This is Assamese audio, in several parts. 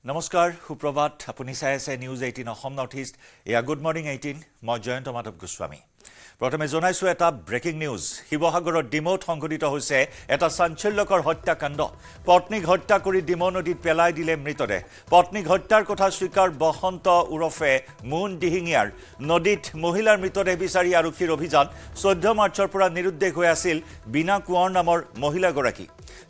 নমস্কাৰ সুপ্ৰভাত আপুনি চাই আছে নিউজ 18 অসম নৰ্থ ইষ্ট এয়া গুড মৰ্নিং 18 মই জয়ন্ত মাধৱ গোস্বামী প্ৰথমে জনাইছো এটা ব্ৰেকিং নিউজ শিৱসাগৰৰ ডিমৌত সংঘটিত হৈছে এটা চাঞ্চল্যকৰ হত্যাকাণ্ড পত্নীক হত্যা কৰি ডিমৌ নদীত পেলাই দিলে মৃতদেহ পত্নীক হত্যাৰ কথা স্বীকাৰ বসন্ত উৰফে মুন দিহিঙিয়াৰ নদীত মহিলাৰ মৃতদেহ বিচাৰি আৰক্ষীৰ অভিযান 14 মাৰ্চৰ পৰা নিৰুদ্দেশ হৈ আছিল বিনা কুঁৱৰ নামৰ মহিলাগৰাকী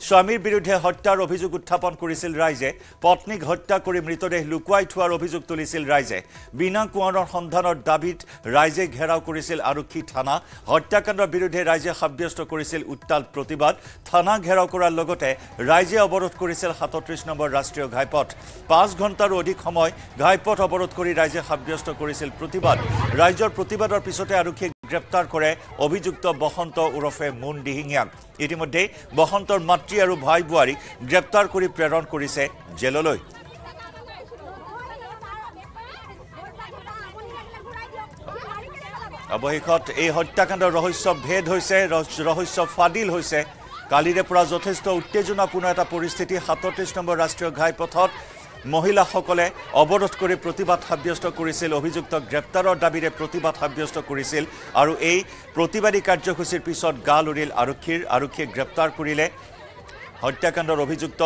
স্বামীৰ বিৰুদ্ধে হত্যাৰ অভিযোগ উত্থাপন কৰিছিল ৰাইজে পত্নীক হত্যা কৰি মৃতদেহ লুকুৱাই থোৱাৰ অভিযোগ তুলিছিল ৰাইজে বিনা কুঁৱৰৰ সন্ধানৰ দাবীত ৰাইজে ঘেৰাও কৰিছিল আৰক্ষী থানা হত্যাকাণ্ডৰ বিৰুদ্ধে ৰাইজে সাব্যস্ত কৰিছিল উত্তাল প্ৰতিবাদ থানা ঘেৰাও কৰাৰ লগতে ৰাইজে অৱৰোধ কৰিছিল 37 নম্বৰ ৰাষ্ট্ৰীয় ঘাইপথ 5 ঘণ্টাৰ অধিক সময় ঘাইপথ অৱৰোধ কৰি ৰাইজে সাব্যস্ত কৰিছিল প্ৰতিবাদ ৰাইজৰ প্ৰতিবাদৰ পিছতে আৰক্ষীয়ে গ্ৰেপ্তাৰ কৰে অভিযুক্ত বসন্ত উৰফে মুন দিহিঙিয়াক ইতিমধ্যে বসন্তৰ মাতৃ আৰু ভাই বুৱাৰীক গ্ৰেপ্তাৰ কৰি প্ৰেৰণ কৰিছে জেললৈ অৱশেষত এই হত্যাকাণ্ডৰ ৰহস্য ভেদ হৈছে ৰহস্য ফাদিল হৈছে কালিৰে পৰা যথেষ্ট উত্তেজনাপূৰ্ণ এটা পৰিস্থিতি 37 নম্বৰ ৰাষ্ট্ৰীয় ঘাইপথত মহিলাসকলে অৱৰোধ কৰি প্ৰতিবাদ সাব্যস্ত কৰিছিল অভিযুক্ত গ্ৰেপ্তাৰৰ দাবীৰে প্ৰতিবাদ সাব্যস্ত কৰিছিল আৰু এই প্ৰতিবাদী কাৰ্যসূচীৰ পিছত গাল উৰিল আৰক্ষীয়ে গ্ৰেপ্তাৰ কৰিলে হত্যাকাণ্ডৰ অভিযুক্ত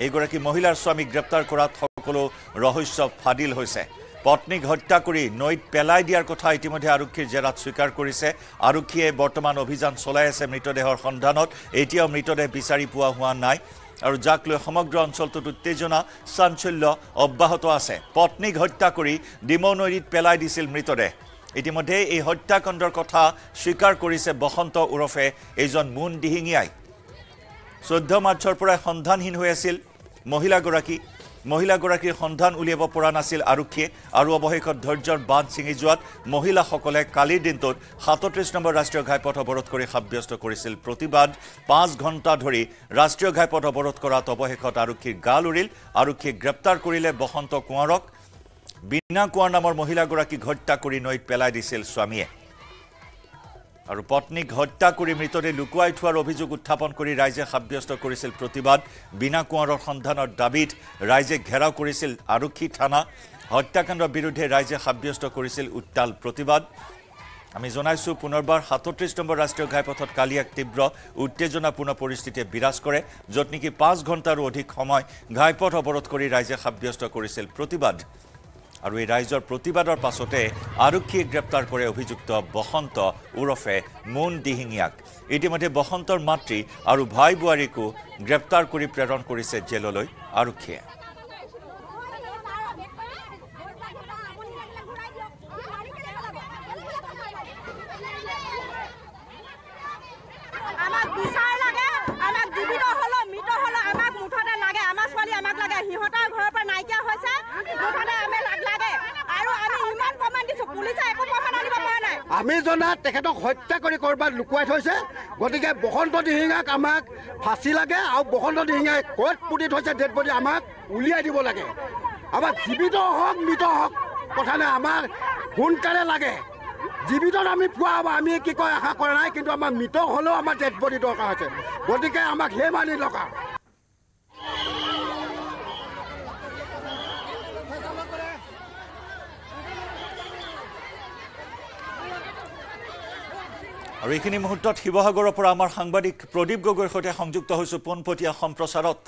এইগৰাকী মহিলাৰ স্বামীক গ্ৰেপ্তাৰ কৰাত সকলো ৰহস্য ফাদিল হৈছে পত্নীক হত্যা কৰি নৈত পেলাই দিয়াৰ কথা ইতিমধ্যে আৰক্ষীৰ জেৰাত স্বীকাৰ কৰিছে আৰক্ষীয়ে বৰ্তমান অভিযান চলাই আছে মৃতদেহৰ সন্ধানত এতিয়াও মৃতদেহ বিচাৰি পোৱা হোৱা নাই আৰু যাক লৈ সমগ্ৰ অঞ্চলটোত উত্তেজনা চাঞ্চল্য অব্যাহত আছে পত্নীক হত্যা কৰি ডিমৌ নদীত পেলাই দিছিল মৃতদেহ ইতিমধ্যে এই হত্যাকাণ্ডৰ কথা স্বীকাৰ কৰিছে বসন্ত উৰফে এইজন মুন দিহিঙিয়াই 14 মাৰ্চৰ পৰা সন্ধানহীন হৈ আছিল মহিলাগৰাকীৰ সন্ধান উলিয়াব পৰা নাছিল আৰক্ষীয়ে আৰু অৱশেষত ধৈৰ্যৰ বান্ধ ছিঙি যোৱাত মহিলাসকলে কালিৰ দিনটোত 37 নম্বৰ ৰাষ্ট্ৰীয় ঘাইপথ অৱৰোধ কৰি সাব্যস্ত কৰিছিল প্ৰতিবাদ 5 ঘণ্টা ধৰি ৰাষ্ট্ৰীয় ঘাইপথ অৱৰোধ কৰাত অৱশেষত আৰক্ষীৰ গাল উৰিল আৰক্ষীয়ে গ্ৰেপ্তাৰ কৰিলে বসন্ত কুঁৱৰক বিনা কুঁৱৰ নামৰ মহিলাগৰাকীক হত্যা কৰি নৈত পেলাই দিছিল স্বামীয়ে আৰু পত্নীক হত্যা কৰি মৃতদেহ লুকুৱাই থোৱাৰ অভিযোগ উত্থাপন কৰি ৰাইজে সাব্যস্ত কৰিছিল প্ৰতিবাদ বিনা কুঁৱৰৰ সন্ধানৰ দাবীত ৰাইজে ঘেৰাও কৰিছিল আৰক্ষী থানা হত্যাকাণ্ডৰ বিৰুদ্ধে ৰাইজে সাব্যস্ত কৰিছিল উত্তাল প্ৰতিবাদ আমি জনাইছো পুনৰবাৰ 37 নম্বৰ ৰাষ্ট্ৰীয় ঘাইপথত কালি এক তীব্ৰ উত্তেজনাপূৰ্ণ পৰিস্থিতিয়ে বিৰাজ কৰে য'ত নেকি 5 ঘণ্টাৰো অধিক সময় ঘাইপথ অৱৰোধ কৰি ৰাইজে সাব্যস্ত কৰিছিল প্ৰতিবাদ আৰু এই ৰাইজৰ প্ৰতিবাদৰ পাছতে আৰক্ষীয়ে গ্ৰেপ্তাৰ কৰে অভিযুক্ত বসন্ত উৰফে মুন দিহিঙিয়াক ইতিমধ্যে বসন্তৰ মাতৃ আৰু ভাই বুৱাৰীকো গ্ৰেপ্তাৰ কৰি প্ৰেৰণ কৰিছে জেললৈ আৰক্ষীয়ে আমি জনাত তেখেতক হত্যা কৰি কৰবাত লুকুৱাই থৈছে গতিকে বসন্ত দিহিঙাক আমাক ফাঁচি লাগে আৰু বসন্ত দিহিঙাই ক'ত পুতি থৈছে ডেড বডি আমাক উলিয়াই দিব লাগে আমাক জীৱিত হওক মৃত হওক কথা নাই আমাক সোনকালে লাগে জীৱিতত আমি পোৱা হ'ব আমি কি কয় আশা কৰা নাই কিন্তু আমাৰ মৃত হ'লেও আমাৰ ডেড বডি দৰকাৰ হৈছে গতিকে আমাক সেই মানি লগা আৰু এইখিনি মুহূৰ্তত শিৱসাগৰৰ পৰা আমাৰ সাংবাদিক প্ৰদীপ গগৈৰ সৈতে সংযুক্ত হৈছো পোনপটীয়া সম্প্ৰচাৰত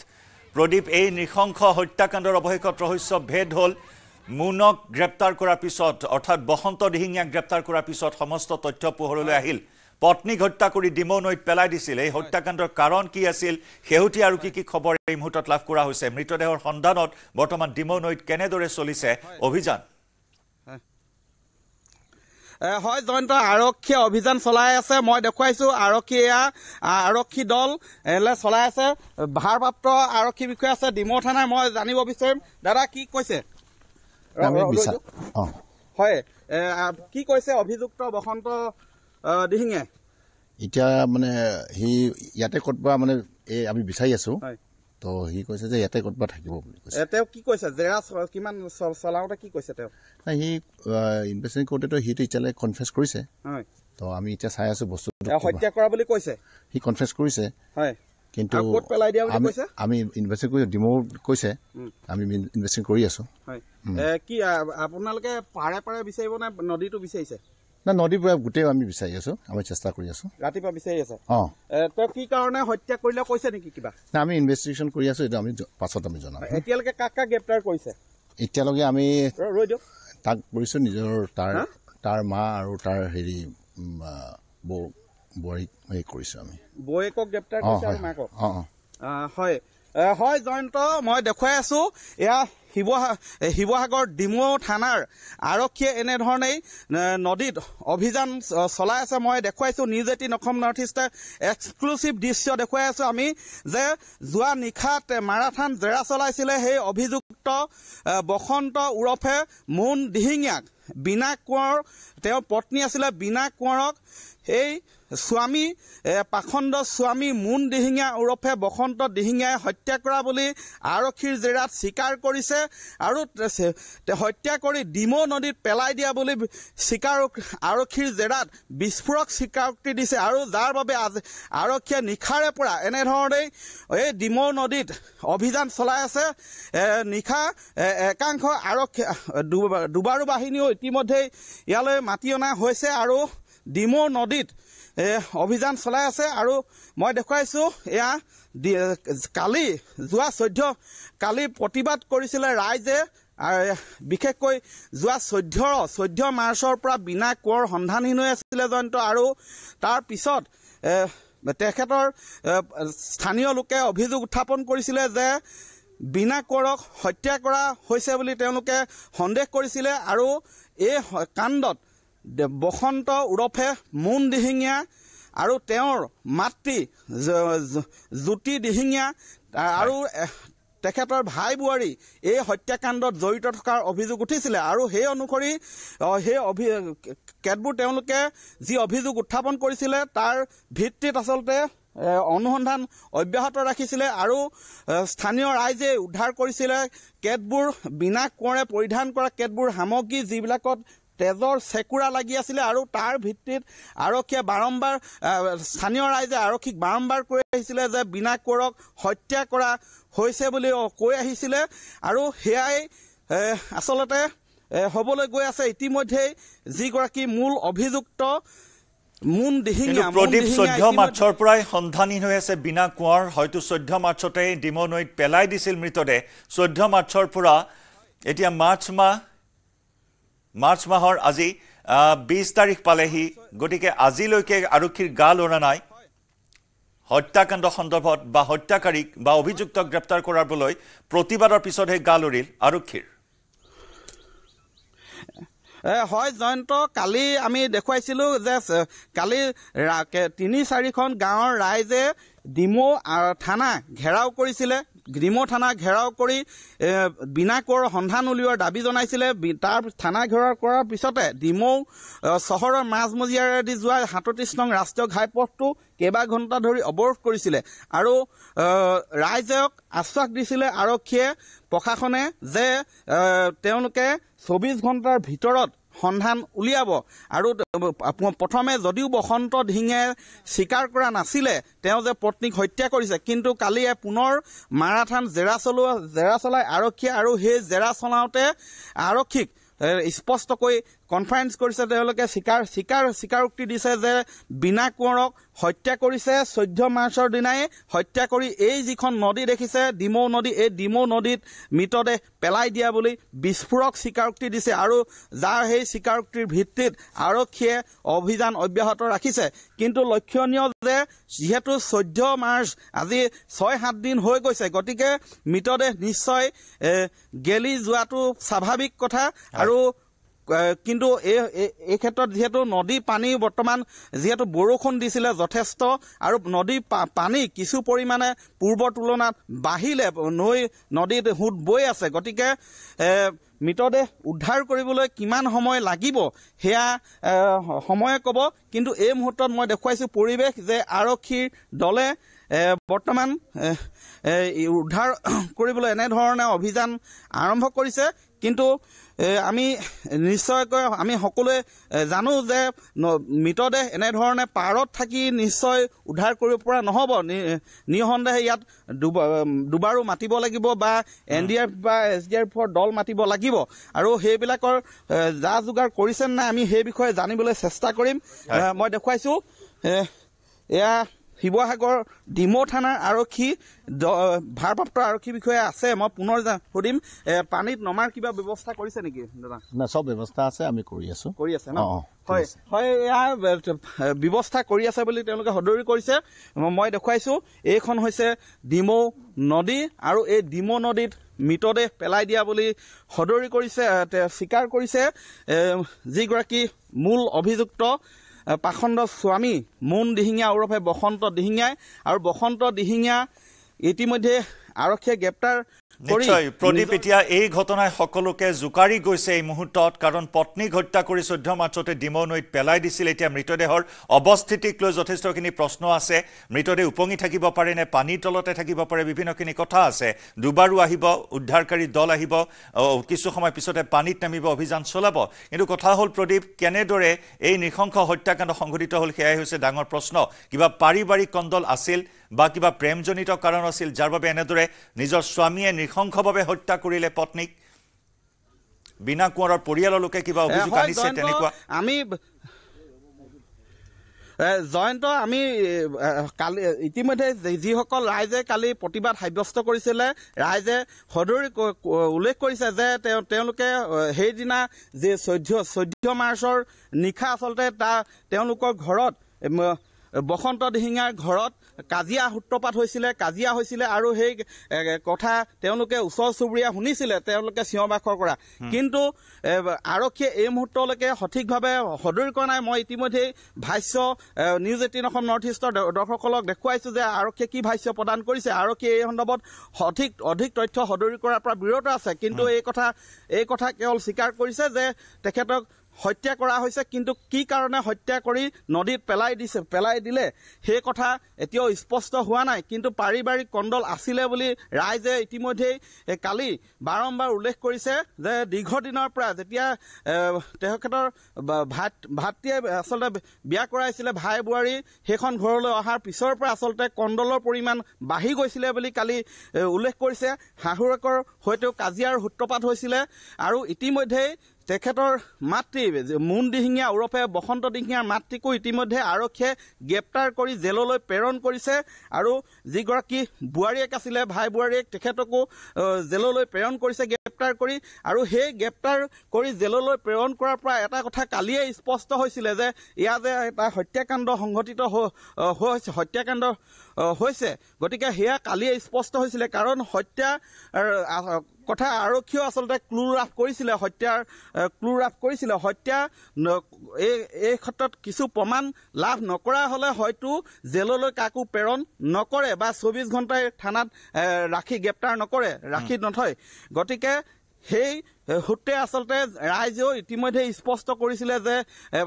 প্ৰদীপ এই নৃশংস হত্যাকাণ্ডৰ অৱশেষত ৰহস্য ভেদ হ'ল মুনক গ্ৰেপ্তাৰ কৰাৰ পিছত অৰ্থাৎ বসন্ত দিহিঙিয়াক গ্ৰেপ্তাৰ কৰাৰ পিছত সমস্ত তথ্য পোহৰলৈ আহিল পত্নীক হত্যা কৰি ডিমৌ নৈত পেলাই দিছিল এই হত্যাকাণ্ডৰ কাৰণ কি আছিল শেহতীয়া আৰু কি খবৰ এই মুহূৰ্তত লাভ কৰা হৈছে মৃতদেহৰ সন্ধানত বৰ্তমান ডিমৌ নৈত কেনেদৰে চলিছে অভিযান হয় জয়ন্ত আৰক্ষীয়ে অভিযান চলাই আছে মই দেখুৱাইছো আৰক্ষী দল চলাই আছে ভাৰপ্ৰাপ্ত আৰক্ষী বিষয়া আছে ডিমৌ থানাৰ মই জানিব বিচাৰিম দাদা কি কৈছে হয় কি কৈছে অভিযুক্ত বসন্ত দিহিঙে এতিয়া মানে সি ইয়াতে ক'তবা মানে আমি বিচাৰি আছো তো সি কৈছে যে ইয়াতে ক'তবা থাকিব বুলি কৈছে তেওঁ কি কৈছে জেৰা কিমান চলাওঁতে কি কৈছে তেওঁ নাই সি ইনভেষ্টিগেশ্যন কৰোঁতে সি এতিয়ালৈ কনফেছ কৰিছে তো আমি এতিয়া চাই আছো বস্তুটো হত্যা কৰা বুলি কৈছে সি কনফেছ কৰিছে হয় কিন্তু ক'ত পেলাই দিয়া বুলি কৈছে আমি ইনভেষ্টিগেট কৰি ডিমৌৰ কৈছে আমি ইনভেষ্টিগেট কৰি আছো হয় কি আপোনালোকে পাৰে বিচাৰিব নে নদীটো বিচাৰিছে না নদীৰ পৰা গোটেই আমি বিচাৰি আছো আমি চেষ্টা কৰি আছো ৰাতিপুৱা বিচাৰি আছে তেওঁ কি কাৰণে হত্যা কৰিলে কৈছে নেকি কিবা না আমি ইনভেষ্টিগেশ্যন কৰি আছো এইটো আমি পাছত আমি জনাম এতিয়ালৈকে কাক গ্ৰেপ্তাৰ কৰিছে এতিয়ালৈকে আমি ৰৈ দিয়ক তাক কৰিছো নিজৰ তাৰ মা আৰু তাৰ হেৰি বোৱাৰীক কৰিছো আমি বৌয়েকক গ্ৰেপ্তাৰ কৰিছে আৰু মাকক হয় হয় জয়ন্ত মই দেখুৱাই আছো এয়া শিৱসাগৰ ডিমৌ থানাৰ আৰক্ষীয়ে এনেধৰণেই নদীত অভিযান চলাই আছে মই দেখুৱাইছো নিউজ 18 অসম নৰ্থ ইষ্টে এক্সক্লুচিভ দৃশ্য দেখুৱাই আছো আমি যে যোৱা নিশাত মাৰাথান জেৰা চলাইছিলে সেই অভিযুক্ত বসন্ত ওৰফে মুন দিহিঙীয়াক বিনা কোঁৱৰ তেওঁৰ পত্নী আছিলে বিনা কোঁৱৰক এই স্বামী পাখণ্ড স্বামী মুন দিহিঙীয়া ওৰফে বসন্ত দিহিঙীয়াই হত্যা কৰা বুলি আৰক্ষীৰ জেৰাত স্বীকাৰ কৰিছে আৰু হত্যা কৰি ডিমৌ নদীত পেলাই দিয়া বুলি আৰক্ষীৰ জেৰাত বিস্ফোৰক স্বীকাৰোক্তি দিছে আৰু যাৰ বাবে আৰক্ষীয়ে নিশাৰে পৰা এনেধৰণেই এই ডিমৌ নদীত অভিযান চলাই আছে নিশা একাংশ আৰক্ষী দুবাৰু বাহিনীও ইতিমধ্যেই ইয়ালৈ মাতি অনা হৈছে আৰু ডিমৌ নদীত অভিযান চলাই আছে আৰু মই দেখুৱাইছো এয়া কালি যোৱা 14 প্ৰতিবাদ কৰিছিলে ৰাইজে বিশেষকৈ যোৱা 14 মাৰ্চৰ পৰা বিনা কোঁৱৰ সন্ধানহীন হৈ আছিলে জয়ন্ত আৰু তাৰ পিছত তেখেতৰ স্থানীয় লোকে অভিযোগ উত্থাপন কৰিছিলে যে বিনা কোঁৱৰক হত্যা কৰা হৈছে বুলি তেওঁলোকে সন্দেহ কৰিছিলে আৰু এই কাণ্ডত বসন্ত ওৰফে মুন দিহিঙীয়া আৰু তেওঁৰ মাতৃ জ্যোতি দিহিঙীয়া আৰু তেখেতৰ ভাই বোৱাৰী এই হত্যাকাণ্ডত জড়িত থকাৰ অভিযোগ উঠিছিলে আৰু সেই অনুসৰি সেই কেতবোৰ তেওঁলোকে যি অভিযোগ উত্থাপন কৰিছিলে তাৰ ভিত্তিত আচলতে অনুসন্ধান অব্যাহত ৰাখিছিলে আৰু স্থানীয় ৰাইজে উদ্ধাৰ কৰিছিলে কেতবোৰ বিনা কোঁৱৰে পৰিধান কৰা কেতবোৰ সামগ্ৰী যিবিলাকত তেজৰ চেকুৰা লাগি আছিলে আৰু তাৰ ভিত্তিত আৰক্ষীয়ে বাৰম্বাৰ স্থানীয় ৰাইজে আৰক্ষীক বাৰম্বাৰ কৈ আহিছিলে যে বিনা কোঁৱৰক হত্যা কৰা হৈছে বুলি কৈ আহিছিলে আৰু সেয়াই আচলতে হ'বলৈ গৈ আছে ইতিমধ্যেই যিগৰাকী মূল অভিযুক্ত মুন দিহিঙীয়া প্ৰদীপ 14 মাৰ্চৰ পৰাই সন্ধানহীন হৈ আছে বিনা কোঁৱৰ হয়তো 14 মাৰ্চতে ডিমৌ নৈত পেলাই দিছিল মৃতদেহ 14 মাৰ্চৰ পৰা এতিয়া মাৰ্চ মাহৰ আজি 20 তাৰিখ পালেহি গতিকে আজিলৈকে আৰক্ষীৰ গা লৰা নাই হত্যাকাণ্ড সন্দৰ্ভত বা হত্যাকাৰীক বা অভিযুক্তক গ্ৰেপ্তাৰ কৰাবলৈ প্ৰতিবাদৰ পিছতহে গা লৰিল আৰক্ষীৰ হয় জয়ন্ত কালি আমি দেখুৱাইছিলো যে কালি 3-4খন গাঁৱৰ ৰাইজে ডিমৌ থানা ঘেৰাও কৰিছিলে ডিমৌ থানা ঘেৰাও কৰি বিনা কোঁৱৰৰ সন্ধান উলিওৱাৰ দাবী জনাইছিলে তাৰ থানা ঘেৰাও কৰাৰ পিছতে ডিমৌ চহৰৰ মাজমজিয়াৰেদি যোৱা 37 নং ৰাষ্ট্ৰীয় ঘাইপথটো কেইবা ঘণ্টা ধৰি অৱৰোধ কৰিছিলে আৰু ৰাইজক আশ্বাস দিছিলে আৰক্ষীয়ে প্ৰশাসনে যে তেওঁলোকে 24 ঘণ্টাৰ ভিতৰত সন্ধান উলিয়াব আৰু প্ৰথমে যদিও বসন্ত দিহিঙীয়াই স্বীকাৰ কৰা নাছিলে তেওঁ যে পত্নীক হত্যা কৰিছে কিন্তু কালিয়ে পুনৰ মাৰাথান জেৰা চলাই আৰক্ষীয়ে আৰু সেই জেৰা চলাওঁতে আৰক্ষীক স্পষ্টকৈ কনফাৰেন্স কৰিছে তেওঁলোকে স্বীকাৰোক্তি দিছে যে বিনা কোঁৱৰক হত্যা কৰিছে 14 মাৰ্চৰ দিনাই হত্যা কৰি এই যিখন নদী দেখিছে ডিমৌ নদী এই ডিমৌ নদীত মৃতদেহ পেলাই দিয়া বুলি বিস্ফোৰক স্বীকাৰোক্তি দিছে আৰু যাৰ সেই স্বীকাৰোক্তিৰ ভিত্তিত আৰক্ষীয়ে অভিযান অব্যাহত ৰাখিছে কিন্তু লক্ষণীয় যে যিহেতু 14 মাৰ্চ আজি 6-7 দিন হৈ গৈছে গতিকে মৃতদেহ নিশ্চয় গেলি যোৱাটো স্বাভাৱিক কথা আৰু কিন্তু এই ক্ষেত্ৰত যেহেতু নদী পানী বৰ্তমান যেহেতু বৰষুণ দিছিলে যথেষ্ট আৰু নদী পানী কিছু পৰিমাণে পূৰ্বৰ তুলনাত বাঢ়িলে নদীত সোঁত বৈ আছে গতিকে মৃতদেহ উদ্ধাৰ কৰিবলৈ কিমান সময় লাগিব সেয়া সময়ে ক'ব কিন্তু এই মুহূৰ্তত মই দেখুৱাইছো পৰিৱেশ যে আৰক্ষীৰ দলে বৰ্তমান উদ্ধাৰ কৰিবলৈ এনেধৰণে অভিযান আৰম্ভ কৰিছে কিন্তু আমি নিশ্চয়কৈ আমি সকলোৱে জানো যে মৃতদেহ এনেধৰণে পাৰত থাকি নিশ্চয় উদ্ধাৰ কৰিব পৰা নহ'ব নিঃসন্দেহে ইয়াত দুবাৰো মাতিব লাগিব বা NDRF বা SDRFৰ দল মাতিব লাগিব আৰু সেইবিলাকৰ যা যোগাৰ কৰিছে নাই আমি সেই বিষয়ে জানিবলৈ চেষ্টা কৰিম মই দেখুৱাইছোঁ এয়া শিৱসাগৰ ডিমৌ থানাৰ আৰক্ষী ভাৰপ্ৰাপ্ত আৰক্ষী বিষয়া আছে মই পুনৰ সুধিম পানীত নমাৰ কিবা ব্যৱস্থা কৰিছে নেকি দাদা না সব ব্যৱস্থা আছে আমি কৰি আছো ন হয় হয় ইয়াৰ ব্যৱস্থা কৰি আছে বুলি তেওঁলোকে সদৰি কৰিছে মই দেখুৱাইছোঁ এইখন হৈছে ডিমৌ নদী আৰু এই ডিমৌ নদীত মৃতদেহ পেলাই দিয়া বুলি সদৰি কৰিছে স্বীকাৰ কৰিছে যিগৰাকী মূল অভিযুক্ত পাখণ্ড স্বামী মুন দিহিঙীয়া ওৰফে বসন্ত দিহিঙীয়াই আৰু বসন্ত দিহিঙীয়া ইতিমধ্যে আৰক্ষীয়ে গ্ৰেপ্তাৰ নিশ্চয় প্ৰদীপ এতিয়া এই ঘটনাই সকলোকে জোকাৰি গৈছে এই মুহূৰ্তত কাৰণ পত্নীক হত্যা কৰি 14 মাৰ্চতে ডিমৌ নৈত পেলাই দিছিল এতিয়া মৃতদেহৰ অৱস্থিতিক লৈ যথেষ্টখিনি প্ৰশ্ন আছে মৃতদেহ উপঙি থাকিব পাৰে নে পানীৰ তলতে থাকিব পাৰে বিভিন্নখিনি কথা আছে দুবাৰো আহিব উদ্ধাৰকাৰী দল আহিব কিছু সময় পিছতে পানীত নামিব অভিযান চলাব কিন্তু কথা হ'ল প্ৰদীপ কেনেদৰে এই নৃশংস হত্যাকাণ্ড সংঘটিত হ'ল সেয়াই হৈছে ডাঙৰ প্ৰশ্ন কিবা পাৰিবাৰিক কন্দল আছিল বা কিবা প্ৰেমজনিত কাৰণ আছিল যাৰ বাবে এনেদৰে নিজৰ স্বামীয়ে নৃশংসভাৱে হত্যা কৰিলে পত্নীক বিনা কোঁৱৰৰ পৰিয়ালৰ লোকে কিবা অভিযোগ আনিছে তেনেকুৱা আমি জয়ন্ত আমি কালি ইতিমধ্যে যিসকল ৰাইজে কালি প্ৰতিবাদ সাব্যস্ত কৰিছিলে ৰাইজে সদৰি উল্লেখ কৰিছে যে তেওঁলোকে সেইদিনা যে 14 মাৰ্চৰ নিশা আচলতে তেওঁলোকৰ ঘৰত বসন্ত দিহিঙাৰ ঘৰত কাজিয়া সূত্ৰপাত হৈছিলে আৰু সেই কথা তেওঁলোকে ওচৰ চুবুৰীয়া শুনিছিলে তেওঁলোকে চিঞৰ বাখৰ কৰা কিন্তু আৰক্ষীয়ে এই মুহূৰ্তলৈকে সঠিকভাৱে সদৰি কৰা নাই মই ইতিমধ্যে ভাষ্য নিউজ 18 অসম নৰ্থ ইষ্টৰ দৰ্শকসকলক দেখুৱাইছোঁ যে আৰক্ষীয়ে কি ভাষ্য প্ৰদান কৰিছে আৰক্ষীয়ে এই সন্দৰ্ভত অধিক তথ্য সদৰি কৰাৰ পৰা বিৰত আছে কিন্তু এই কথা কেৱল স্বীকাৰ কৰিছে যে তেখেতক হত্যা কৰা হৈছে কিন্তু কি কাৰণে হত্যা কৰি নদীত পেলাই দিলে সেই কথা এতিয়াও স্পষ্ট হোৱা নাই কিন্তু পাৰিবাৰিক কন্দল আছিলে বুলি ৰাইজে ইতিমধ্যে কালি বাৰম্বাৰ উল্লেখ কৰিছে যে দীৰ্ঘদিনৰ পৰা যেতিয়া তেখেতৰ ভাতৃয়ে আচলতে বিয়া কৰাইছিলে ভাই বোৱাৰী সেইখন ঘৰলৈ অহাৰ পিছৰ পৰা আচলতে কন্দলৰ পৰিমাণ বাঢ়ি গৈছিলে বুলি কালি উল্লেখ কৰিছে শাহুৱেকৰ সৈতেও কাজিয়াৰ সূত্ৰপাত হৈছিলে আৰু ইতিমধ্যে তেখেতৰ মাতৃ মুন দিহিঙীয়া ওৰফে বসন্ত দিহিঙীয়াৰ মাতৃকো ইতিমধ্যে আৰক্ষীয়ে গ্ৰেপ্তাৰ কৰি জেললৈ প্ৰেৰণ কৰিছে আৰু যিগৰাকী বোৱাৰীয়েক আছিলে ভাই বোৱাৰীয়েক তেখেতকো জেললৈ প্ৰেৰণ কৰিছে গ্ৰেপ্তাৰ কৰি আৰু সেই গ্ৰেপ্তাৰ কৰি জেললৈ প্ৰেৰণ কৰাৰ পৰা এটা কথা কালিয়ে স্পষ্ট হৈছিলে যে এয়া যে এটা হত্যাকাণ্ড সংঘটিত হৈছে গতিকে সেয়া কালিয়ে স্পষ্ট হৈছিলে কাৰণ হত্যাৰ কথা আৰক্ষীয়েও আচলতে ক্লু লাভ কৰিছিলে হত্যা এই ক্ষেত্ৰত কিছু প্ৰমাণ লাভ নকৰা হ'লে হয়তো জেললৈ কাকো প্ৰেৰণ নকৰে বা 24 ঘণ্টাই থানাত গ্ৰেপ্তাৰ নকৰে ৰাখি নথয় গতিকে সেই সূত্ৰে আচলতে ৰাইজেও ইতিমধ্যে স্পষ্ট কৰিছিলে যে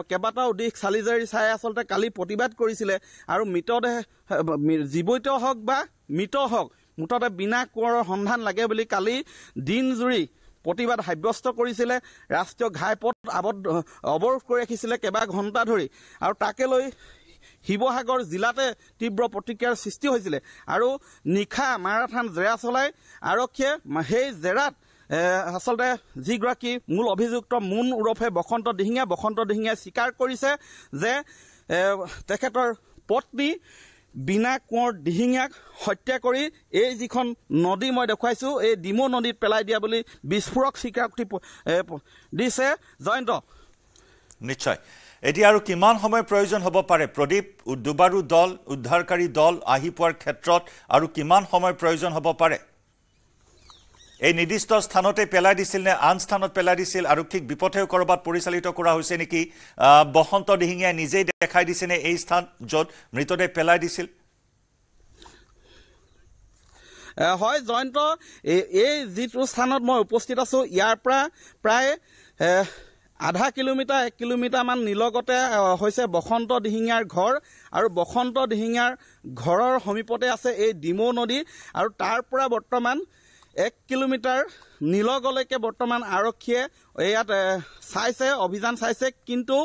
কেইবাটাও দিশ চালিজাৰি চাই আচলতে কালি প্ৰতিবাদ কৰিছিলে আৰু মৃতদেহ জীৱিত হওক বা মৃত হওক মুঠতে বিনা কোঁৱৰৰ সন্ধান লাগে বুলি কালি দিনজুৰি প্ৰতিবাদ সাব্যস্ত কৰিছিলে ৰাষ্ট্ৰীয় ঘাইপথ অৱৰোধ কৰি ৰাখিছিলে কেইবা ঘণ্টা ধৰি আৰু তাকে লৈ শিৱসাগৰ জিলাতে তীব্ৰ প্ৰতিক্ৰিয়াৰ সৃষ্টি হৈছিলে আৰু নিশা মাৰাথান জেৰা চলাই আৰক্ষীয়ে সেই জেৰাত আচলতে যিগৰাকী মূল অভিযুক্ত মুন ওৰফে বসন্ত দিহিঙীয়াই স্বীকাৰ কৰিছে যে তেখেতৰ পত্নী বিনা কোঁৱৰ দিহিঙীয়াক হত্যা কৰি এই যিখন নদী মই দেখুৱাইছোঁ এই ডিমৌ নদীত পেলাই দিয়া বুলি বিস্ফোৰক স্বীকাৰোক্তি দিছে জয়ন্ত নিশ্চয় এতিয়া আৰু কিমান সময় প্ৰয়োজন হ'ব পাৰে প্ৰদীপ দুবাৰো দল উদ্ধাৰকাৰী দল আহি পোৱাৰ ক্ষেত্ৰত আৰু কিমান সময় প্ৰয়োজন হ'ব পাৰে এই নিৰ্দিষ্ট স্থানতে পেলাই দিছিল নে আন স্থানত পেলাই দিছিল আৰক্ষীক বিপথেও কৰবাত পৰিচালিত কৰা হৈছে নেকি বসন্ত দিহিঙীয়াই নিজেই দেখাই দিছে নে এই স্থান য'ত মৃতদেহ পেলাই দিছিল হয় জয়ন্ত এই যিটো স্থানত মই উপস্থিত আছোঁ ইয়াৰ পৰা প্ৰায় আধা কিলোমিটাৰ 1 কিলোমিটাৰমান নিলগতে হৈছে বসন্ত দিহিঙীয়াৰ ঘৰ আৰু বসন্ত দিহিঙীয়াৰ ঘৰৰ সমীপতে আছে এই ডিমৌ নদী আৰু তাৰ পৰা বৰ্তমান 1 কিলোমিটাৰ নিলগলৈকে বৰ্তমান আৰক্ষীয়ে ইয়াত চাইছে অভিযান চাইছে কিন্তু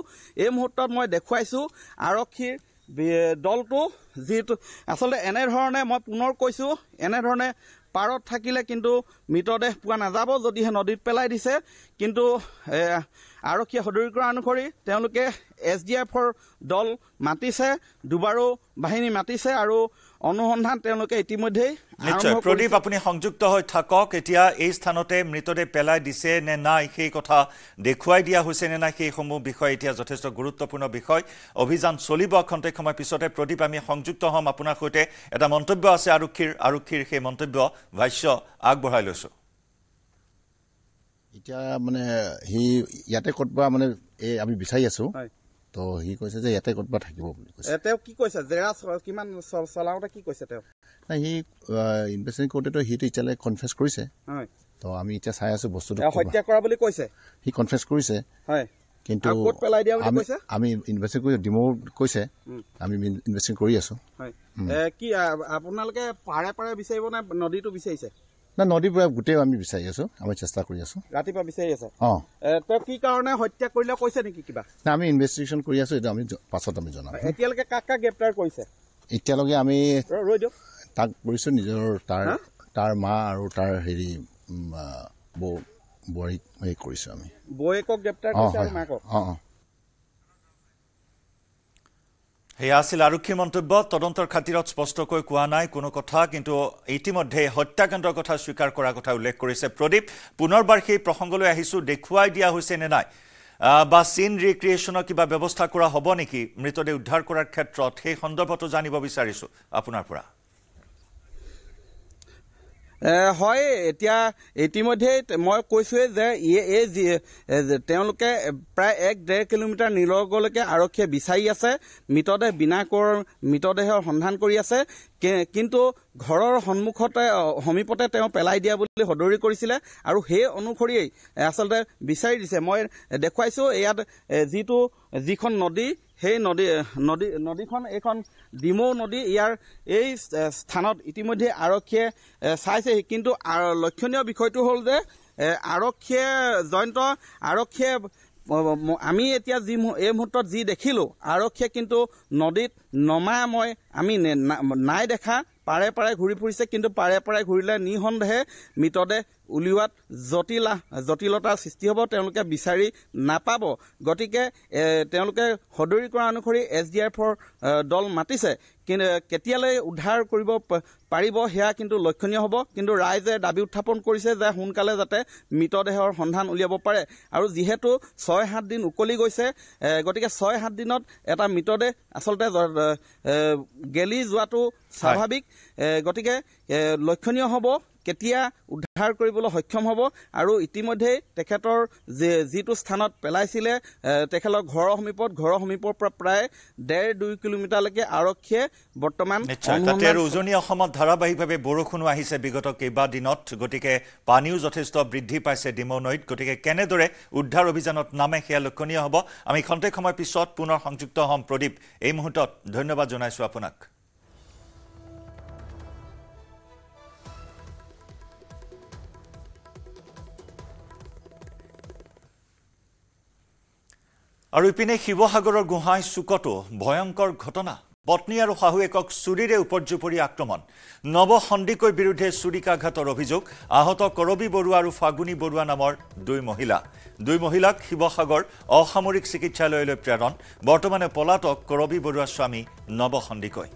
এই মুহূৰ্তত মই দেখুৱাইছোঁ আৰক্ষীৰ দলটো যিটো আচলতে এনেধৰণে মই পুনৰ কৈছোঁ এনেধৰণে পাৰত থাকিলে কিন্তু মৃতদেহ পোৱা নাযাব যদিহে নদীত পেলাই দিছে কিন্তু আৰক্ষীয়ে সদৰি কৰা অনুসৰি তেওঁলোকে SDFৰ দল মাতিছে দুবাৰো বাহিনী মাতিছে আৰু অনুসন্ধান তেওঁলোকে ইতিমধ্যেই নিশ্চয় প্ৰদীপ আপুনি সংযুক্ত হৈ থাকক এতিয়া এই স্থানতে মৃতদেহ পেলাই দিছে নে নাই সেই কথা দেখুৱাই দিয়া হৈছে নে নাই সেইসমূহ বিষয় এতিয়া যথেষ্ট গুৰুত্বপূৰ্ণ বিষয় অভিযান চলিব খন্তেক সময় পিছতে প্ৰদীপ আমি সংযুক্ত হ'ম আপোনাৰ সৈতে এটা মন্তব্য আছে আৰক্ষীৰ সেই মন্তব্য ভাষ্য আগবঢ়াই লৈছো এতিয়া মানে সি ইয়াতে ক'তবা মানে এই আমি বিচাৰি আছো তো সি কৈছে যে ইয়াতে ক'তবা থাকিব বুলি কৈছে তেওঁ কি কৈছে জেৰা কিমান চলাওঁতে কি কৈছে তেওঁ সি ইনভেষ্টিগেশ্যন কৰোঁতেতো সিটো এতিয়ালৈ কনফেছ কৰিছে তো আমি এতিয়া চাই আছো বস্তুটো হত্যা কৰা বুলি কৈছে সি কনফেছ কৰিছে কিন্তু আমি ইনভেষ্টিগেশ্যন কৰি ডিমৌ কৈছে আমি ইনভেষ্টিগেশ্যন কৰি আছো কি আপোনালোকে পাৰে বিচাৰিব নে নদীটো বিচাৰিছে না নদীৰ পৰা গোটেই আমি বিচাৰি আছো আমি চেষ্টা কৰি আছো ৰাতিপুৱা বিচাৰি আছে তেওঁ কি কাৰণে হত্যা কৰিলে কৈছে নেকি কিবা না আমি ইনভেষ্টিগেশ্যন কৰি আছো এটা আমি পাছত আমি জনাম এতিয়ালৈকে কাক গ্ৰেপ্তাৰ কৰিছে এতিয়ালৈকে আমি ৰৈ দিয়ক তাক কৰিছো নিজৰ তাৰ মা আৰু তাৰ হেৰি বোৱাৰীক হেৰি কৰিছো আমি বৌয়েকক গ্ৰেপ্তাৰ কৰিছে আৰু মাকক সেয়া আছিল আৰক্ষীৰ মন্তব্য তদন্তৰ খাতিৰত স্পষ্টকৈ কোৱা নাই কোনো কথা কিন্তু ইতিমধ্যে হত্যাকাণ্ডৰ কথা স্বীকাৰ কৰাৰ কথা উল্লেখ কৰিছে প্ৰদীপ পুনৰবাৰ সেই প্ৰসংগলৈ আহিছো দেখুৱাই দিয়া হৈছে নে নাই বা সিন ৰিক্ৰিয়েশ্যনৰ কিবা ব্যৱস্থা কৰা হ'ব নেকি মৃতদেহ উদ্ধাৰ কৰাৰ ক্ষেত্ৰত সেই সন্দৰ্ভতো জানিব বিচাৰিছো আপোনাৰ পৰা হয় এতিয়া ইতিমধ্যে মই কৈছোৱে যে তেওঁলোকে প্ৰায় 1.5 কিলোমিটাৰ নিলগলৈকে আৰক্ষীয়ে বিচাৰি আছে মৃতদেহ মৃতদেহৰ সন্ধান কৰি আছে কিন্তু ঘৰৰ সমীপতে তেওঁ পেলাই দিয়া বুলি সদৰি কৰিছিলে আৰু সেই অনুসৰিয়েই আচলতে বিচাৰি দিছে মই দেখুৱাইছো ইয়াত যিখন নদী সেই নদীখন এইখন ডিমৌ নদী ইয়াৰ এই স্থানত ইতিমধ্যে আৰক্ষীয়ে চাইছে কিন্তু লক্ষণীয় বিষয়টো হ'ল যে আৰক্ষীয়ে আমি এতিয়া এই মুহূৰ্তত যি দেখিলোঁ আৰক্ষীয়ে কিন্তু নদীত নমা আমি নাই দেখা পাৰে ঘূৰি ফুৰিছে কিন্তু পাৰে ঘূৰিলে নিঃসন্দেহে মৃতদেহ উলিওৱাত জটিলতাৰ সৃষ্টি হ'ব তেওঁলোকে বিচাৰি নাপাব গতিকে তেওঁলোকে সদৰি কৰা অনুসৰি SDFৰ দল মাতিছে কিন্তু কেতিয়ালৈ উদ্ধাৰ কৰিব পাৰিব সেয়া কিন্তু লক্ষণীয় হ'ব কিন্তু ৰাইজে দাবী উত্থাপন কৰিছে যে সোনকালে যাতে মৃতদেহৰ সন্ধান উলিয়াব পাৰে আৰু যিহেতু 6-7 দিন উকলি গৈছে গতিকে 6-7 দিনত এটা মৃতদেহ আচলতে গেলি যোৱাটো স্বাভাৱিক গতিকে লক্ষণীয় হ'ব কেতিয়া উদ্ধাৰ কৰিবলৈ সক্ষম হ'ব আৰু ইতিমধ্যে তেখেতৰ যিটো স্থানত পেলাইছিলে তেখেতৰ ঘৰৰ সমীপৰ পৰা প্ৰায় 1.5-2 কিলোমিটাৰলৈকে আৰক্ষীয়ে বৰ্তমান তাতে উজনি অসমত ধাৰাবাহিকভাৱে বৰষুণো আহিছে বিগত কেইবা দিনত গতিকে পানীও যথেষ্ট বৃদ্ধি পাইছে ডিমৌ নৈত গতিকে কেনেদৰে উদ্ধাৰ অভিযানত নামে সেয়া লক্ষণীয় হ'ব আমি খন্তেক সময় পিছত পুনৰ সংযুক্ত হ'ম প্ৰদীপ এই মুহূৰ্তত ধন্যবাদ জনাইছো আপোনাক আৰু ইপিনে শিৱসাগৰৰ গোহাঁই চুকতো ভয়ংকৰ ঘটনা পত্নী আৰু শাহুৱেকক চুৰিৰে উপৰ্যুপৰি আক্ৰমণ নৱসন্দিকৈ বিৰুদ্ধে চুৰিকাঘাতৰ অভিযোগ আহত কৰবী বৰুৱা আৰু ফাগুনী বৰুৱা নামৰ দুই মহিলাক শিৱসাগৰ অসামৰিক চিকিৎসালয়লৈ প্ৰেৰণ বৰ্তমানে পলাতক কৰবী বৰুৱাৰ স্বামী নৱসন্দিকৈ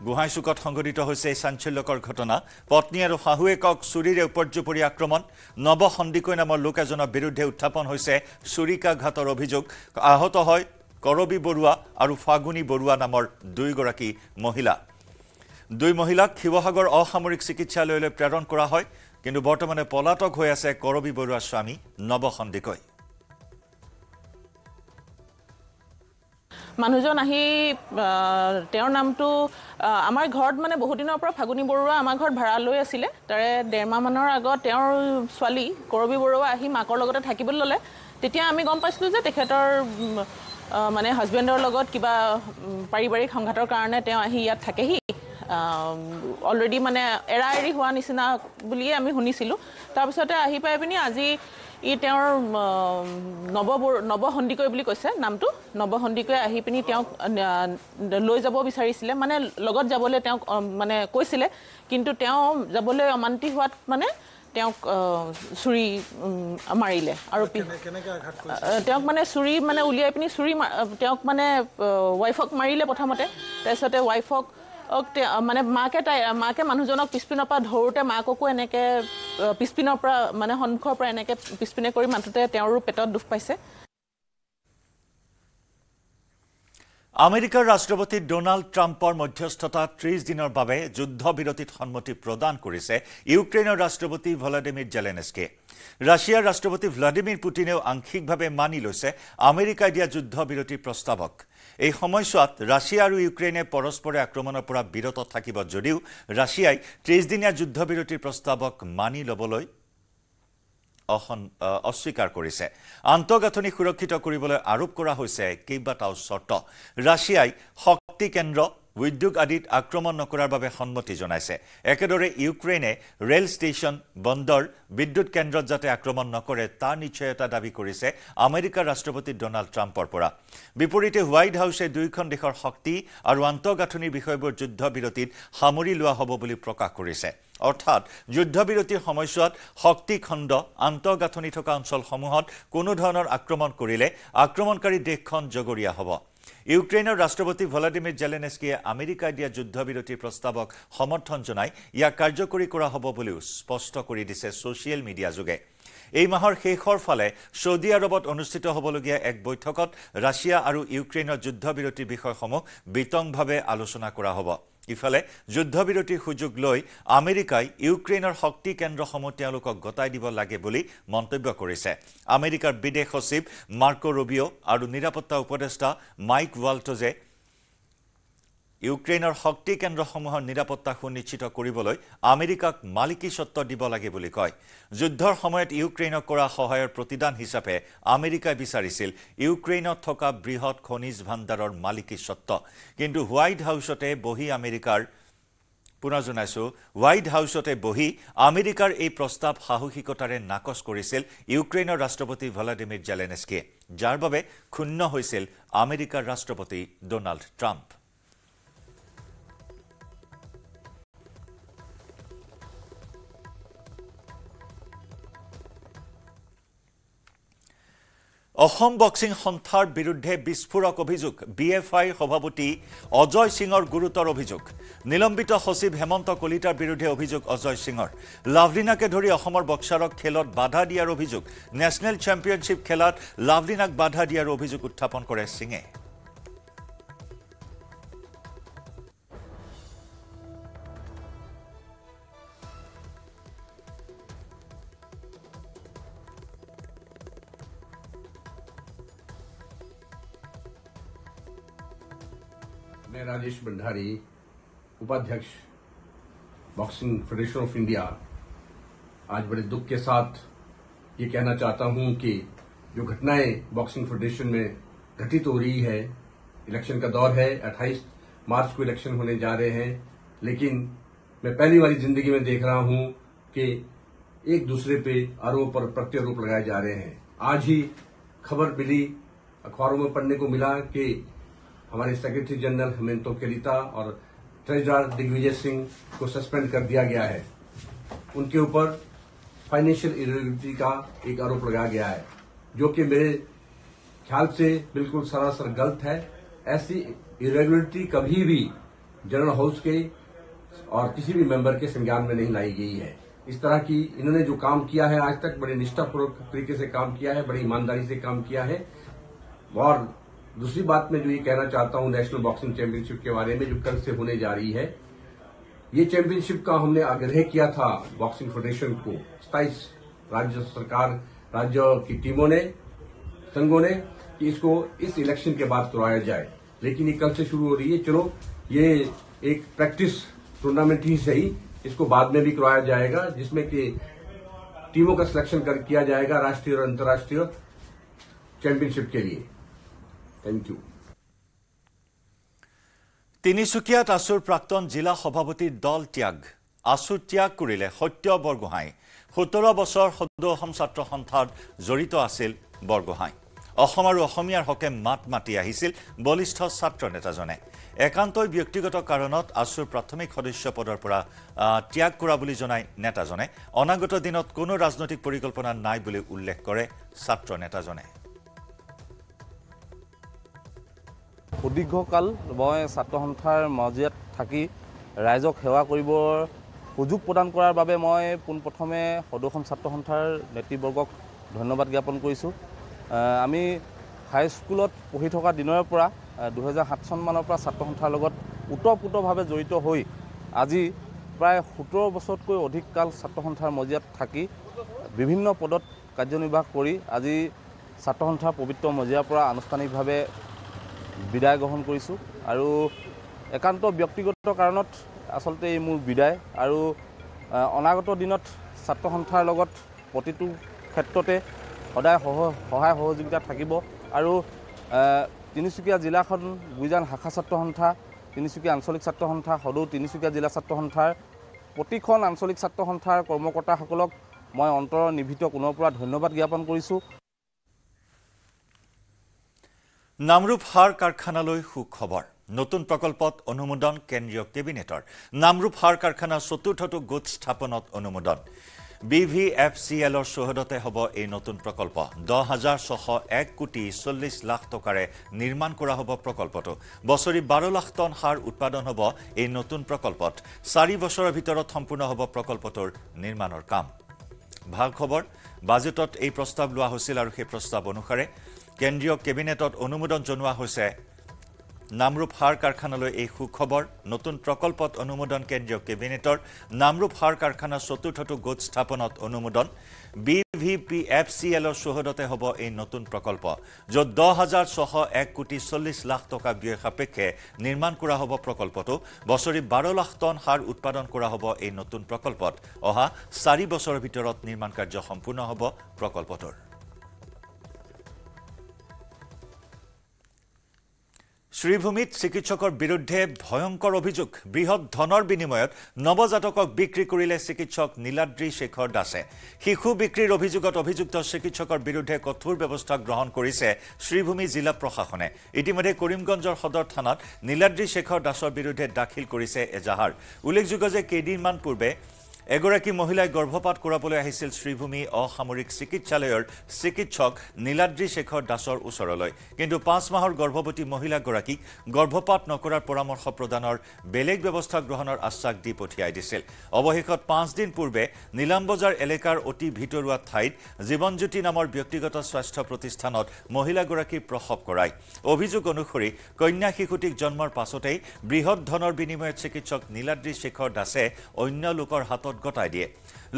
গোহাঁই চুকত সংঘটিত হৈছে এই চাঞ্চল্যকৰ ঘটনা পত্নী আৰু শাহুৱেকক চুৰিৰে উপৰ্যুপৰি আক্ৰমণ নৱসন্দিকৈ নামৰ লোক এজনৰ বিৰুদ্ধে উত্থাপন হৈছে চুৰিকাঘাতৰ অভিযোগ আহত হয় কৰবী বৰুৱা আৰু ফাগুনী বৰুৱা নামৰ দুইগৰাকী মহিলাক শিৱসাগৰ অসামৰিক চিকিৎসালয়লৈ প্ৰেৰণ কৰা হয় কিন্তু বৰ্তমানে পলাতক হৈ আছে কৰবী বৰুৱাৰ স্বামী নৱসন্দিকৈ মানুহজন আহি তেওঁৰ নামটো আমাৰ ঘৰত মানে বহুত দিনৰ পৰা ফাগুনী বৰুৱা আমাৰ ঘৰত ভাড়া লৈ আছিলে। তাৰে 1.5 মাহমানৰ আগত তেওঁৰ ছোৱালী কৰবী বৰুৱা আহি মাকৰ লগতে থাকিবলৈ ল'লে। তেতিয়া আমি গম পাইছিলোঁ যে তেখেতৰ মানে হাজবেণ্ডৰ লগত কিবা পাৰিবাৰিক সংঘাতৰ কাৰণে তেওঁ আহি ইয়াত থাকেহি। অলৰেডি মানে এৰা এৰি হোৱা নিচিনা বুলিয়ে আমি শুনিছিলোঁ। তাৰপিছতে আহি পাই পিনি আজি তেওঁৰ নৱ সন্দিকৈ বুলি কৈছে নামটো। নৱ সন্দিকৈ আহি পিনি তেওঁক লৈ যাব বিচাৰিছিলে, মানে লগত যাবলৈ তেওঁক মানে কৈছিলে, কিন্তু তেওঁ যাবলৈ অমান্তি হোৱাত মানে তেওঁক চুৰি মাৰিলে। আৰু তেওঁক মানে চুৰি মানে উলিয়াই পিনি তেওঁক মানে ৱাইফক মাৰিলে প্ৰথমতে। তাৰপিছতে ৱাইফক মানে মাকে মানুহজনক পিছপিনৰ পৰা ধৰোঁতে মাককো এনেকৈ পিছপিনৰ পৰা মানে সন্মুখৰ পৰা এনেকৈ পিছপিনে কৰি মাথোঁতে তেওঁৰো পেটত দুখ পাইছে। আমেৰিকাৰ ৰাষ্ট্ৰপতি ডোনাল্ড ট্ৰাম্পৰ মধ্যস্থতা 30 দিনৰ বাবে যুদ্ধবিৰতিত সন্মতি প্ৰদান কৰিছে ইউক্ৰেইনৰ ৰাষ্ট্ৰপতি ভলোদিমিৰ জেলেনস্কিয়ে। ৰাছিয়াৰ ৰাষ্ট্ৰপতি ভ্লাদিমিৰ পুটিনেও আংশিকভাৱে মানি লৈছে আমেৰিকাই দিয়া যুদ্ধবিৰতিৰ প্ৰস্তাৱক। এই সময়ছোৱাত ৰাছিয়া আৰু ইউক্ৰেইনে পৰস্পৰে আক্ৰমণৰ পৰা বিৰত থাকিব যদিও ৰাছিয়াই 30 দিনীয়া যুদ্ধবিৰতিৰ প্ৰস্তাৱক মানি ল'বলৈ অস্বীকাৰ কৰিছে। আন্তঃগাঁথনি সুৰক্ষিত কৰিবলৈ আৰোপ কৰা হৈছে কেইবাটাও চৰ্ত। ৰাছিয়াই শক্তি কেন্দ্ৰ, উদ্যোগ আদিত আক্ৰমণ নকৰাৰ বাবে সন্মতি জনাইছে। একেদৰে ইউক্ৰেইনে ৰেল ষ্টেচন, বন্দৰ, বিদ্যুৎ কেন্দ্ৰত যাতে আক্ৰমণ নকৰে তাৰ নিশ্চয়তা দাবী কৰিছে আমেৰিকাৰ ৰাষ্ট্ৰপতি ডোনাল্ড ট্ৰাম্পৰ পৰা। বিপৰীতে হোৱাইট হাউছে দুয়োখন দেশৰ শক্তি আৰু আন্তঃগাঁথনিৰ বিষয়বোৰ যুদ্ধবিৰতিত সামৰি লোৱা হ'ব বুলি প্ৰকাশ কৰিছে। অৰ্থাৎ যুদ্ধবিৰতিৰ সময়ছোৱাত শক্তি খণ্ড, আন্তঃগাঁথনি থকা অঞ্চলসমূহত কোনো ধৰণৰ আক্ৰমণ কৰিলে আক্ৰমণকাৰী দেশখন জগৰীয়া হ'ব। ইউক্ৰেইনৰ ৰাষ্ট্ৰপতি ভলোদিমিৰ জেলেনস্কিয়ে আমেৰিকাই দিয়া যুদ্ধবিৰতিৰ প্ৰস্তাৱক সমৰ্থন জনাই ইয়াক কাৰ্যকৰী কৰা হ'ব বুলিও স্পষ্ট কৰি দিছে ছ'চিয়েল মিডিয়া যোগে। এই মাহৰ শেষৰ ফালে ছৌদি আৰবত অনুষ্ঠিত হ'বলগীয়া এক বৈঠকত ৰাছিয়া আৰু ইউক্ৰেইনৰ যুদ্ধবিৰতিৰ বিষয়সমূহ বিতংভাৱে আলোচনা কৰা হ'ব। ইফালে যুদ্ধবিৰতিৰ সুযোগ লৈ আমেৰিকাই ইউক্ৰেইনৰ শক্তি কেন্দ্ৰসমূহ তেওঁলোকক গতাই দিব লাগে বুলি মন্তব্য কৰিছে। আমেৰিকাৰ বিদেশ সচিব মাৰ্কো ৰুবিঅ' আৰু নিৰাপত্তা উপদেষ্টা মাইক ৱাল্টজে ইউক্ৰেইনৰ শক্তি কেন্দ্ৰসমূহৰ নিৰাপত্তা সুনিশ্চিত কৰিবলৈ আমেৰিকাক মালিকী স্বত্ব দিব লাগে বুলি কয়। যুদ্ধৰ সময়ত ইউক্ৰেইনক কৰা সহায়ৰ প্ৰতিদান হিচাপে আমেৰিকাই বিচাৰিছিল ইউক্ৰেইনত থকা বৃহৎ খনিজ ভাণ্ডাৰৰ মালিকী স্বত্ব। কিন্তু হোৱাইট হাউচতে বহি আমেৰিকাৰ এই প্ৰস্তাৱ সাহসিকতাৰে নাকচ কৰিছিল ইউক্ৰেইনৰ ৰাষ্ট্ৰপতি ভলোদিমিৰ জেলেনস্কিয়ে, যাৰ বাবে ক্ষুণ্ণ হৈছিল আমেৰিকাৰ ৰাষ্ট্ৰপতি ডোনাল্ড ট্ৰাম্প। অসম বক্সিং সন্থাৰ বিৰুদ্ধে বিস্ফোৰক অভিযোগ। BFIৰ সভাপতি অজয় সিঙৰ গুৰুতৰ অভিযোগ। নিলম্বিত সচিব হেমন্ত কলিতাৰ বিৰুদ্ধে অভিযোগ অজয় সিঙৰ। লাভলিনাকে ধৰি অসমৰ বক্সাৰক খেলত বাধা দিয়াৰ অভিযোগ। নেশ্যনেল চেম্পিয়নশ্বিপ খেলাত লাভলিনাক বাধা দিয়াৰ অভিযোগ উত্থাপন কৰে সিঙে। मैं राजेश भंडारी, उपाध्यक्ष बॉक्सिंग फेडरेशन ऑफ इंडिया, आज बड़े दुख के साथ ये कहना चाहता हूं कि जो घटनाएं बॉक्सिंग फेडरेशन में घटित हो रही है, इलेक्शन का दौर है, 28 मार्च को इलेक्शन होने जा रहे हैं, लेकिन मैं पहली बारी जिंदगी में देख रहा हूं कि एक दूसरे पे आरोप और प्रत्यारोप लगाए जा रहे हैं। आज ही खबर मिली, अखबारों में पढ़ने को मिला कि हमारे सेक्रेटरी जनरल हेमंत कलिता और ट्रेजरर दिग्विजय सिंह को सस्पेंड कर दिया गया है। उनके ऊपर फाइनेंशियल इरेगुलरिटी का एक आरोप लगाया गया है, जो कि मेरे ख्याल से बिल्कुल सरासर गलत है। ऐसी इरेगुलरिटी कभी भी जनरल हाउस के और किसी भी मेंबर के संज्ञान में नहीं लाई गई है। इस तरह की इन्होंने जो काम किया है आज तक बड़े निष्ठापूर्वक तरीके से काम किया है, बड़ी ईमानदारी से काम किया है। और दूसरी बात मैं जो ये कहना चाहता हूं नेशनल बॉक्सिंग चैंपियनशिप के बारे में जो कल से होने जा रही है, ये चैंपियनशिप का हमने आग्रह किया था बॉक्सिंग फेडरेशन को 27 राज्य की टीमों ने, संघों ने, कि इसको इस इलेक्शन के बाद करवाया जाए। लेकिन ये कल से शुरू हो रही है। चलो ये एक प्रैक्टिस टूर्नामेंट ही सही, इसको बाद में भी करवाया जाएगा, जिसमें कि टीमों का सिलेक्शन किया जाएगा राष्ट्रीय और अंतर्राष्ट्रीय चैंपियनशिप के लिए। Thank you. তিনিচুকীয়াত আছুৰ প্ৰাক্তন জিলা সভাপতিৰ দল ত্যাগ। আছু ত্যাগ কৰিলে সত্য বৰগোহাঁই। 17 বছৰ সদৌ অসম ছাত্ৰ সন্থাত জড়িত আছিল বৰগোহাঁই। অসম আৰু অসমীয়াৰ হকে মাত মাতি আহিছিল বলিষ্ঠ ছাত্ৰ নেতাজনে। একান্তই ব্যক্তিগত কাৰণত আছুৰ প্ৰাথমিক সদস্য পদৰ পৰা ত্যাগ কৰা বুলি জনাই নেতাজনে অনাগত দিনত কোনো ৰাজনৈতিক পৰিকল্পনা নাই বুলি উল্লেখ কৰে ছাত্ৰ নেতাজনে। সুদীৰ্ঘকাল মই ছাত্ৰ সন্থাৰ মজিয়াত থাকি ৰাইজক সেৱা কৰিবৰ সুযোগ প্ৰদান কৰাৰ বাবে মই পোনপ্ৰথমে সদৌ অসম ছাত্ৰ সন্থাৰ নেতৃবৰ্গক ধন্যবাদ জ্ঞাপন কৰিছোঁ। আমি হাইস্কুলত পঢ়ি থকা দিনৰ পৰা 2007 চনমানৰ পৰা ছাত্ৰ সন্থাৰ লগত ওতঃপ্ৰোতভাৱে জড়িত হৈ আজি প্ৰায় 17 বছৰতকৈ অধিক কাল ছাত্ৰ সন্থাৰ মজিয়াত থাকি বিভিন্ন পদত কাৰ্যনিৰ্বাহ কৰি আজি ছাত্ৰ সন্থাৰ পবিত্ৰ মজিয়াৰ পৰা আনুষ্ঠানিকভাৱে বিদায় গ্ৰহণ কৰিছোঁ। আৰু একান্ত ব্যক্তিগত কাৰণত আচলতে এই মোৰ বিদায়, আৰু অনাগত দিনত ছাত্ৰ সন্থাৰ লগত প্ৰতিটো ক্ষেত্ৰতে সদায় সহায় সহযোগিতা থাকিব। আৰু তিনিচুকীয়া জিলাখন গুইজান শাখা ছাত্ৰ সন্থা, তিনিচুকীয়া আঞ্চলিক ছাত্ৰ সন্থা, সদৌ তিনিচুকীয়া জিলা ছাত্ৰ সন্থাৰ প্ৰতিখন আঞ্চলিক ছাত্ৰ সন্থাৰ কৰ্মকৰ্তাসকলক মই অন্তৰৰ নিভৃত কোণৰ পৰা ধন্যবাদ জ্ঞাপন কৰিছোঁ। নামৰূপ সাৰ কাৰখানালৈ সুখবৰ। নতুন প্ৰকল্পত অনুমোদন কেন্দ্ৰীয় কেবিনেটৰ। নামৰূপ সাৰ কাৰখানাৰ চতুৰ্থটো গোট স্থাপনত অনুমোদন। BVFCLৰ চৌহদতে হ'ব এই নতুন প্ৰকল্প। 10,601 কোটি 40 লাখ টকাৰে নিৰ্মাণ কৰা হ'ব প্ৰকল্পটো। বছৰি 12 লাখ টন সাৰ উৎপাদন হ'ব এই নতুন প্ৰকল্পত। 4 বছৰৰ ভিতৰত সম্পূৰ্ণ হ'ব প্ৰকল্পটোৰ নিৰ্মাণৰ কাম। ভাল খবৰ, বাজেটত এই প্ৰস্তাৱ লোৱা হৈছিল আৰু সেই প্ৰস্তাৱ অনুসাৰে কেন্দ্ৰীয় কেবিনেটত অনুমোদন জনোৱা হৈছে। নামৰূপ সাৰ কাৰখানালৈ এই সুখবৰ। নতুন প্ৰকল্পত অনুমোদন কেন্দ্ৰীয় কেবিনেটৰ। নামৰূপ সাৰ কাৰখানাৰ চতুৰ্থটো গোট স্থাপনত অনুমোদন। BVPFCLৰ চৌহদতে হ'ব এই নতুন প্ৰকল্প, য'ত 10,601 কোটি 40 লাখ টকা ব্যয় সাপেক্ষে নিৰ্মাণ কৰা হ'ব প্ৰকল্পটো। বছৰি 12 লাখ টন সাৰ উৎপাদন কৰা হ'ব এই নতুন প্ৰকল্পত। অহা 4 বছৰৰ ভিতৰত নিৰ্মাণ কাৰ্য সম্পূৰ্ণ হ'ব প্ৰকল্পটোৰ। শ্ৰীভূমিত চিকিৎসকৰ বিৰুদ্ধে ভয়ংকৰ অভিযোগ। বৃহৎ ধনৰ বিনিময়ত নৱজাতকক বিক্ৰী কৰিলে চিকিৎসক নীলাদ্ৰী শেখৰ দাসে। শিশু বিক্ৰীৰ অভিযোগত অভিযুক্ত চিকিৎসকৰ বিৰুদ্ধে কঠোৰ ব্যৱস্থা গ্ৰহণ কৰিছে শ্ৰীভূমি জিলা প্ৰশাসনে। ইতিমধ্যে কৰিমগঞ্জৰ সদৰ থানাত নীলাদ্ৰী শেখৰ দাসৰ বিৰুদ্ধে দাখিল কৰিছে এজাহাৰ। উল্লেখযোগ্য যে কেইদিনমান পূৰ্বে এগৰাকী মহিলাই গৰ্ভপাত কৰাবলৈ আহিছিল শ্ৰীভূমি অসামৰিক চিকিৎসালয়ৰ চিকিৎসক নীলাদ্ৰী শেখৰ দাসৰ ওচৰলৈ। কিন্তু 5 মাহৰ গৰ্ভৱতী মহিলাগৰাকীক গৰ্ভপাত নকৰাৰ পৰামৰ্শ প্ৰদানৰ বেলেগ ব্যৱস্থা গ্ৰহণৰ আশ্বাস দি পঠিয়াই দিছিল। অৱশেষত 5 দিন পূৰ্বে নীলামবজাৰ এলেকাৰ অতি ভিতৰুৱা ঠাইত জীৱনজ্যোতি নামৰ ব্যক্তিগত স্বাস্থ্য প্ৰতিষ্ঠানত মহিলাগৰাকীৰ প্ৰসৱ কৰায়। অভিযোগ অনুসৰি কন্যা শিশুটিক জন্মৰ পাছতেই বৃহৎ ধনৰ বিনিময়ত চিকিৎসক নীলাদ্ৰী শেখৰ দাসে অন্য লোকৰ হাতত গতাই দিয়ে।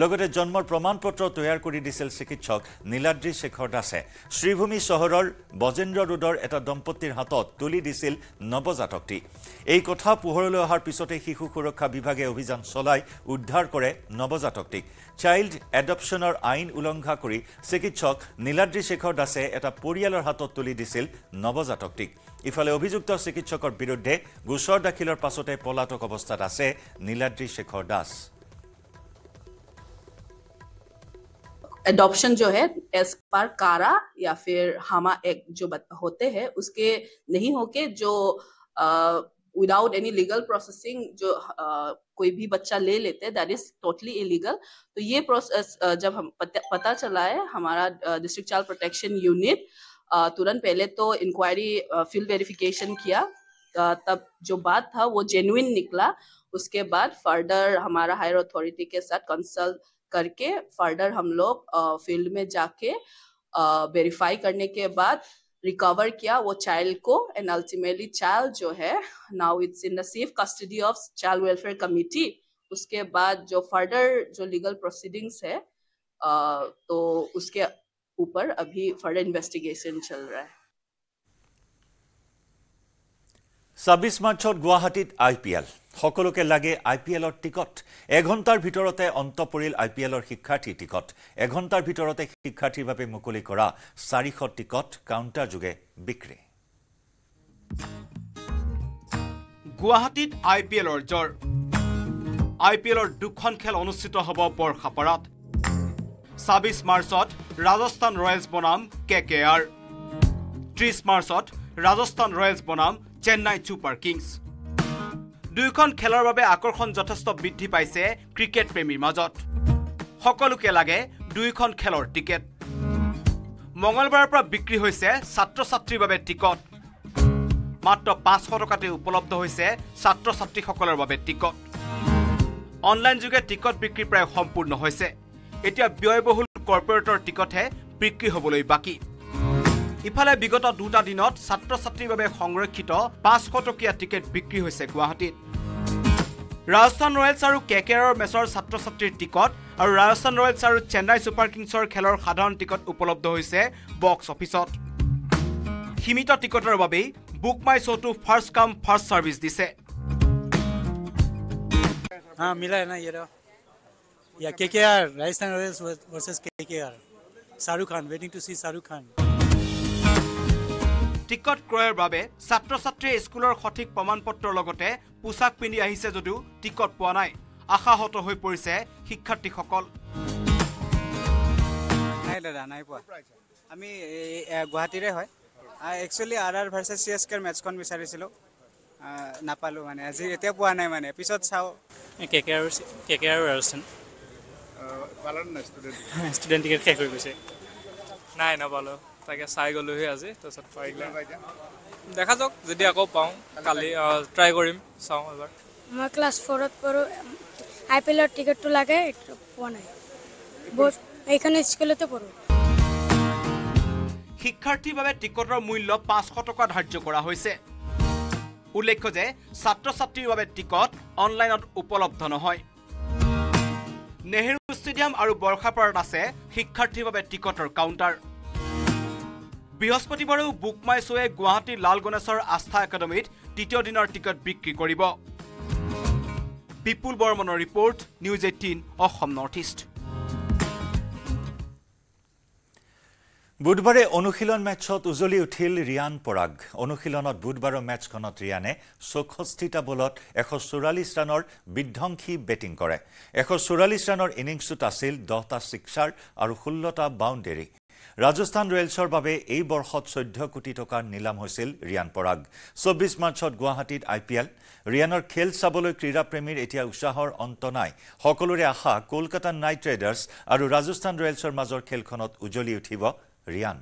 লগতে জন্মৰ প্ৰমাণপত্ৰ তৈয়াৰ কৰি দিছিল চিকিৎসক নীলাদ্ৰী শেখৰ দাসে। শ্ৰীভূমি চহৰৰ বজেন্দ্ৰ ৰোডৰ এটা দম্পতীৰ হাতত তুলি দিছিল নৱজাতকটি। এই কথা পোহৰলৈ অহাৰ পিছতে শিশু সুৰক্ষা বিভাগে অভিযান চলাই উদ্ধাৰ কৰে নৱজাতকটিক। চাইল্ড এডপশ্যনৰ আইন উলংঘা কৰি চিকিৎসক নীলাদ্ৰী শেখৰ দাসে এটা পৰিয়ালৰ হাতত তুলি দিছিল নৱজাতকটিক। ইফালে অভিযুক্ত চিকিৎসকৰ বিৰুদ্ধে গোচৰ দাখিলৰ পাছতে পলাতক অৱস্থাত আছে নীলাদ্ৰী শেখৰ দাস। एडॉप्शन जो है एज पर कारा या फिर हामा एक्ट जो होते हैं उसके नहीं होके जो विदाउट एनी लीगल प्रोसेसिंग जो कोई भी बच्चा ले लेते हैं दैट इज टोटली इलीगल। तो ये प्रोसेस जब हम पता चला है हमारा डिस्ट्रिक्ट चाइल्ड प्रोटेक्शन यूनिट तुरंत पहले तो इंक्वायरी फील्ड वेरिफिकेशन किया, तब जो बात था वो जेन्युइन निकला। उसके बाद फर्दर हमारा हायर अथॉरिटी के साथ कंसल्ट करके फर्दर हम लोग फील्ड में जाके वेरीफाई करने के बाद रिकवर किया वो चाइल्ड को, एंड अल्टीमेटली चाइल्ड जो है now it's in the safe custody of child welfare committee. उसके बाद जो फर्दर जो लीगल प्रोसीडिंग्स है तो उसके ऊपर अभी फर्दर इन्वेस्टिगेशन चल रहा है। 26 মাৰ্চত গুৱাহাটীত IPL সকলোকে লাগে IPLৰ টিকট এঘণ্টাৰ ভিতৰতে অন্ত পৰিল IPLৰ শিক্ষাৰ্থী টিকট এঘণ্টাৰ ভিতৰতে শিক্ষাৰ্থীৰ বাবে মুকলি কৰা 400 টিকট কাউণ্টাৰ যোগে বিক্ৰী গুৱাহাটীত IPLৰ জৰ IPLৰ দুখন খেল অনুষ্ঠিত হ'ব বৰখাপাৰাত 26 মাৰ্চত ৰাজস্থান ৰয়েলছ বনাম KKR 30 মাৰ্চত ৰাজস্থান ৰয়েলছ বনাম চেন্নাই ছুপাৰ কিংছ দুইখন খেলৰ বাবে আকৰ্ষণ যথেষ্ট বৃদ্ধি পাইছে ক্ৰিকেট প্ৰেমীৰ মাজত সকলোকে লাগে দুইখন খেলৰ টিকেট মঙলবাৰৰ পৰা বিক্ৰী হৈছে ছাত্ৰ-ছাত্ৰীৰ বাবে টিকট মাত্ৰ 500 টকাতে উপলব্ধ হৈছে ছাত্ৰ-ছাত্ৰীসকলৰ বাবে টিকট অনলাইন যোগে টিকট বিক্ৰী প্ৰায় সম্পূৰ্ণ হৈছে এতিয়া ব্যয়বহুল কৰ্পোৰেটৰ টিকটহে বিক্ৰী হ'বলৈ বাকি ইফালে বিগত দুটা দিনত ছাত্ৰ-ছাত্ৰীৰ বাবে সংৰক্ষিত 500 টকীয়া টিকেট বিক্ৰী হৈছে গুৱাহাটীত ৰাজস্থান ৰয়েলছ আৰু KKRৰ মেচৰ ছাত্ৰ-ছাত্ৰীৰ টিকট আৰু ৰাজস্থান ৰয়েলছ আৰু চেন্নাই ছুপাৰ কিংছৰ খেলৰ সাধাৰণ টিকট উপলব্ধ হৈছে বক্স অফিচত সীমিত টিকটৰ বাবে বুক মাই শ্ব'টো ফাৰ্ষ্ট কাম ফাৰ্ষ্ট সাৰ্ভিস দিছে हाँ मिला है ना ये रहा या KKR Rajasthan Royals versus KKR Shahrukh Khan waiting to see Shahrukh Khan ticket ক্ৰয়ৰ বাবে ছাত্ৰ-ছাত্ৰীয়ে স্কুলৰ সঠিক প্ৰমাণপত্ৰৰ লগতে পোছাক পিন্ধি আহিছে যদিও টিকট পোৱা নাই আশাহত হৈ পৰিছে শিক্ষাৰ্থীসকল নাই দাদা নাই পোৱা আমি গুৱাহাটীৰে হয় একচুৱেলি RR ভাৰ্চেছ CSKৰ মেচখন বিচাৰিছিলোঁ নাপালোঁ মানে আজি এতিয়া পোৱা নাই মানে পিছত চাওঁ KKR ৰাজস্থান ষ্টুডেণ্ট টিকেট শেষ হৈ গৈছে নাই নাপালোঁ তাকে চাই গ'লোহি আজি তাৰপিছত পাৰিলে দেখা যাওক যদি আকৌ পাওঁ কালি ট্ৰাই কৰিম চাওঁ এবাৰ মই ক্লাছ 4ত পঢ়োঁ IPLৰ টিকেটটো লাগে পোৱা নাই এইখন স্কুলতে পঢ়োঁ শিক্ষাৰ্থীৰ বাবে টিকটৰ মূল্য 500 টকা ধাৰ্য কৰা হৈছে উল্লেখ্য যে ছাত্ৰ-ছাত্ৰীৰ বাবে টিকট অনলাইনত উপলব্ধ নহয় নেহেৰু ষ্টেডিয়াম আৰু বৰখাপাৰাত আছে শিক্ষাৰ্থীৰ বাবে টিকটৰ কাউণ্টাৰ বৃহস্পতিবাৰেও বুক মাই শ্ব'য়ে গুৱাহাটীৰ লাল গণেশৰ আস্থা একাডেমীত তৃতীয় দিনৰ টিকট বিক্ৰী কৰিব বিপুল বৰ্মনৰ report news 18 Assam north east বুধবাৰে অনুশীলন মেচত উজলি উঠিল ৰিয়ান পৰাগ অনুশীলনত বুধবাৰৰ মেচখনত ৰিয়ানে 64টা বলত 144 ৰানৰ বিধ্বংসী বেটিং কৰে 144 ৰানৰ ইনিংছত আছিল 10টা ছিক্সাৰ আৰু 16টা বাউণ্ডেৰী ৰাজস্থান ৰয়েলছৰ বাবে এই বৰ্ষত 14 কোটি টকাৰ নিলাম হৈছিল ৰিয়ান পৰাগ 24 মাৰ্চত গুৱাহাটীত IPL ৰিয়ানৰ খেল চাবলৈ ক্ৰীড়াপ্ৰেমীৰ এতিয়া উৎসাহৰ অন্ত নাই সকলোৰে আশা কলকাতা নাইট ৰাইডাৰ্ছ আৰু ৰাজস্থান ৰয়েলছৰ মাজৰ খেলখনত উজলি উঠিব ৰিয়ান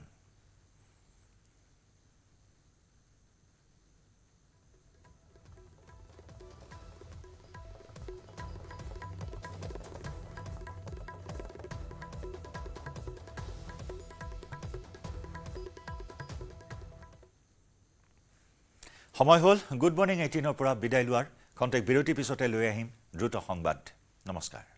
সময় হল গুড মৰ্নিং 18ৰ পৰা বিদায় লোৱাৰ খন্তেক বিৰতি পিছতে লৈ আহিম দ্ৰুত সংবাদ নমস্কাৰ